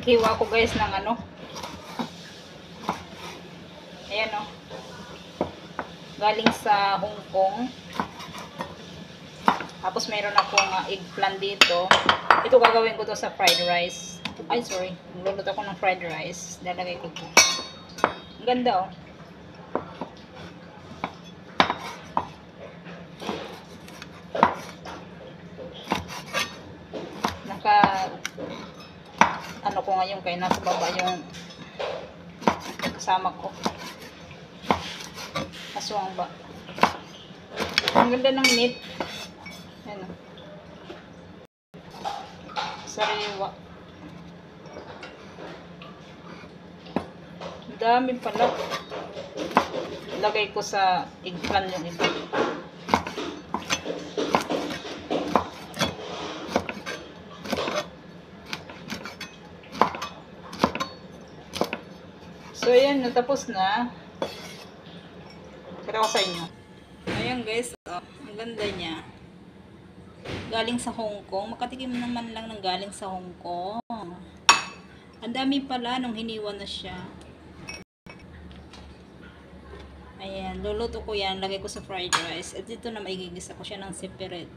Naghiwa ko guys ng ano. Ayan o. Galing sa Hong Kong. Tapos mayroon akong eggplant dito. Ito gagawin ko to sa fried rice. Ay, sorry. Magluluto ako ng fried rice. Lalagay ko to. Ang ganda oh. Ano ko ngayon kaya nasa baba yung kasama ko. Aswang ba? Ang ganda ng meat. Ayan. Sariwa. Ang dami pala. Lagay ko sa eggplant yung iba. So, ayan, natapos na. Kaya ko sa inyo. Ayan guys, oh, ang ganda niya. Galing sa Hong Kong. Makatikim naman lang ng galing sa Hong Kong. Ang dami pala nung hiniwa na siya. Ayan, luluto ko yan. Lagay ko sa fried rice. At dito na maigigisa ko siya ng separate.